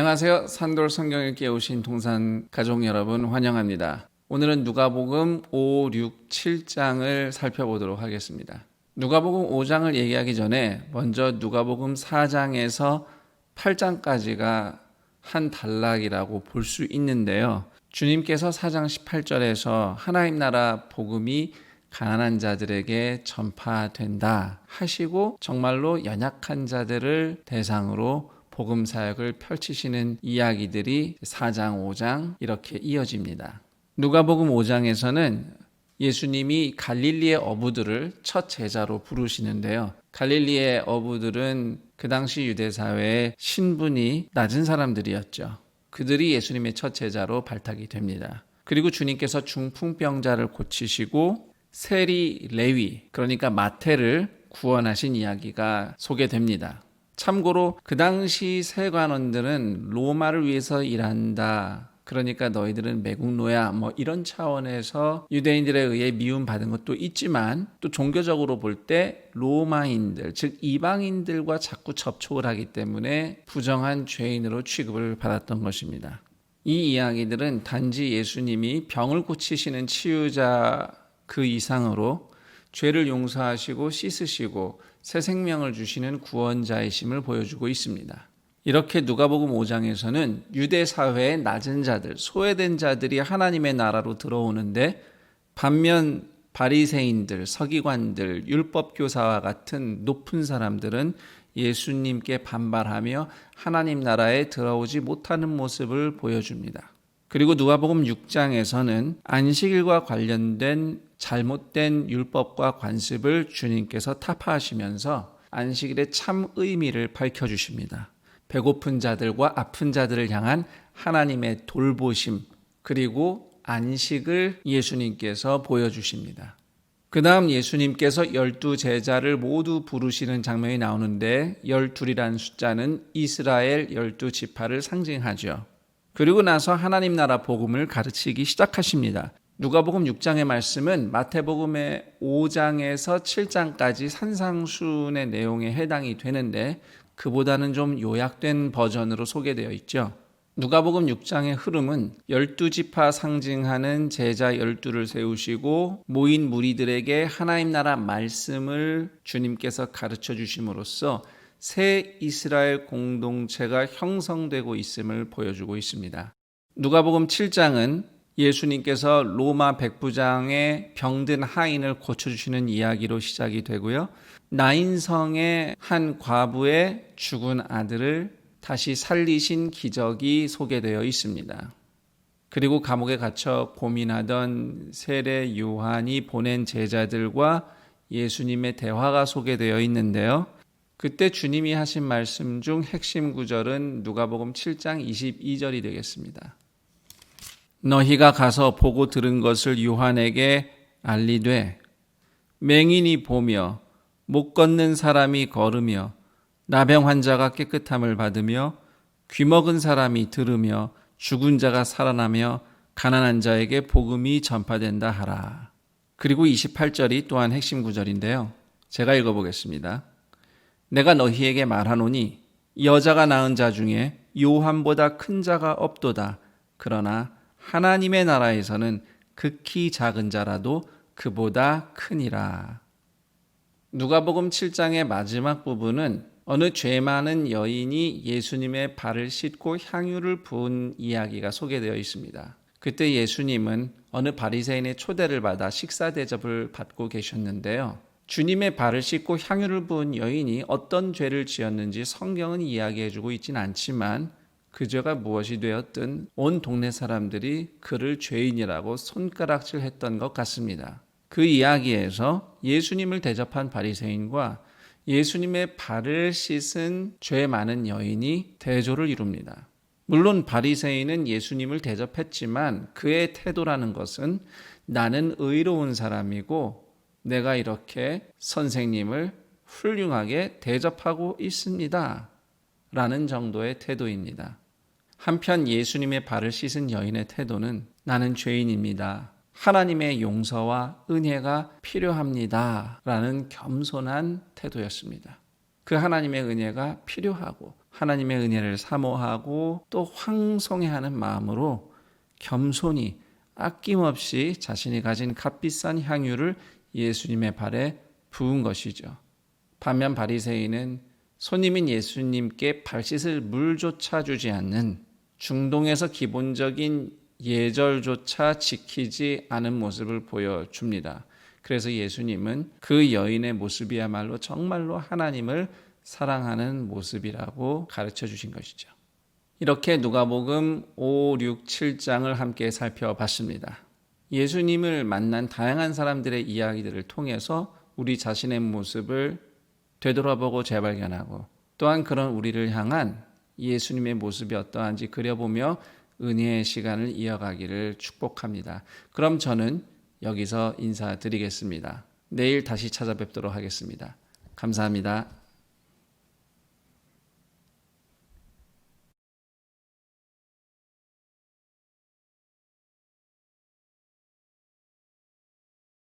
안녕하세요. 산돌 성경 읽기에 오신 동산 가족 여러분 환영합니다. 오늘은 누가복음 5, 6, 7장을 살펴보도록 하겠습니다. 누가복음 5장을 얘기하기 전에 먼저 누가복음 4장에서 8장까지가 한 단락이라고 볼 수 있는데요. 주님께서 4장 18절에서 하나님 나라 복음이 가난한 자들에게 전파된다 하시고 정말로 연약한 자들을 대상으로 복음 사역을 펼치시는 이야기들이 4장, 5장 이렇게 이어집니다. 누가복음 5장에서는 예수님이 갈릴리의 어부들을 첫 제자로 부르시는데요. 갈릴리의 어부들은 그 당시 유대 사회의 신분이 낮은 사람들이었죠. 그들이 예수님의 첫 제자로 발탁이 됩니다. 그리고 주님께서 중풍병자를 고치시고 세리 레위, 그러니까 마태를 구원하신 이야기가 소개됩니다. 참고로 그 당시 세관원들은 로마를 위해서 일한다, 그러니까 너희들은 매국노야, 이런 차원에서 유대인들에 의해 미움받은 것도 있지만 또 종교적으로 볼 때 로마인들, 즉 이방인들과 자꾸 접촉을 하기 때문에 부정한 죄인으로 취급을 받았던 것입니다. 이 이야기들은 단지 예수님이 병을 고치시는 치유자 그 이상으로 죄를 용서하시고 씻으시고 새 생명을 주시는 구원자이심을 보여주고 있습니다. 이렇게 누가복음 5장에서는 유대 사회의 낮은 자들, 소외된 자들이 하나님의 나라로 들어오는데 반면 바리새인들, 서기관들, 율법교사와 같은 높은 사람들은 예수님께 반발하며 하나님 나라에 들어오지 못하는 모습을 보여줍니다. 그리고 누가복음 6장에서는 안식일과 관련된 잘못된 율법과 관습을 주님께서 타파하시면서 안식일의 참 의미를 밝혀주십니다. 배고픈 자들과 아픈 자들을 향한 하나님의 돌보심, 그리고 안식을 예수님께서 보여주십니다. 그 다음 예수님께서 12 제자를 모두 부르시는 장면이 나오는데 12이라는 숫자는 이스라엘 12지파를 상징하죠. 그리고 나서 하나님 나라 복음을 가르치기 시작하십니다. 누가복음 6장의 말씀은 마태복음의 5장에서 7장까지 산상수훈의 내용에 해당이 되는데 그보다는 좀 요약된 버전으로 소개되어 있죠. 누가복음 6장의 흐름은 12지파 상징하는 제자 12를 세우시고 모인 무리들에게 하나님 나라 말씀을 주님께서 가르쳐 주심으로써 새 이스라엘 공동체가 형성되고 있음을 보여주고 있습니다. 누가복음 7장은 예수님께서 로마 백부장의 병든 하인을 고쳐주시는 이야기로 시작이 되고요. 나인성의 한 과부의 죽은 아들을 다시 살리신 기적이 소개되어 있습니다. 그리고 감옥에 갇혀 고민하던 세례 요한이 보낸 제자들과 예수님의 대화가 소개되어 있는데요. 그때 주님이 하신 말씀 중 핵심 구절은 누가복음 7장 22절이 되겠습니다. 너희가 가서 보고 들은 것을 요한에게 알리되 맹인이 보며 못 걷는 사람이 걸으며 나병 환자가 깨끗함을 받으며 귀먹은 사람이 들으며 죽은 자가 살아나며 가난한 자에게 복음이 전파된다 하라. 그리고 28절이 또한 핵심 구절인데요. 제가 읽어보겠습니다. 내가 너희에게 말하노니 여자가 낳은 자 중에 요한보다 큰 자가 없도다. 그러나 하나님의 나라에서는 극히 작은 자라도 그보다 크니라. 누가복음 7장의 마지막 부분은 어느 죄 많은 여인이 예수님의 발을 씻고 향유를 부은 이야기가 소개되어 있습니다. 그때 예수님은 어느 바리새인의 초대를 받아 식사 대접을 받고 계셨는데요. 주님의 발을 씻고 향유를 부은 여인이 어떤 죄를 지었는지 성경은 이야기해주고 있진 않지만 그 죄가 무엇이 되었든 온 동네 사람들이 그를 죄인이라고 손가락질했던 것 같습니다. 그 이야기에서 예수님을 대접한 바리새인과 예수님의 발을 씻은 죄 많은 여인이 대조를 이룹니다. 물론 바리새인은 예수님을 대접했지만 그의 태도라는 것은 나는 의로운 사람이고 내가 이렇게 선생님을 훌륭하게 대접하고 있습니다 라는 정도의 태도입니다. 한편 예수님의 발을 씻은 여인의 태도는 나는 죄인입니다. 하나님의 용서와 은혜가 필요합니다 라는 겸손한 태도였습니다. 그 하나님의 은혜가 필요하고 하나님의 은혜를 사모하고 또 황송해하는 마음으로 겸손히 아낌없이 자신이 가진 값비싼 향유를 예수님의 발에 부은 것이죠. 반면 바리새인은 손님인 예수님께 발 씻을 물조차 주지 않는, 중동에서 기본적인 예절조차 지키지 않은 모습을 보여줍니다. 그래서 예수님은 그 여인의 모습이야말로 정말로 하나님을 사랑하는 모습이라고 가르쳐 주신 것이죠. 이렇게 누가복음 5, 6, 7장을 함께 살펴봤습니다. 예수님을 만난 다양한 사람들의 이야기들을 통해서 우리 자신의 모습을 되돌아보고 재발견하고, 또한 그런 우리를 향한 예수님의 모습이 어떠한지 그려보며 은혜의 시간을 이어가기를 축복합니다. 그럼 저는 여기서 인사드리겠습니다. 내일 다시 찾아뵙도록 하겠습니다. 감사합니다.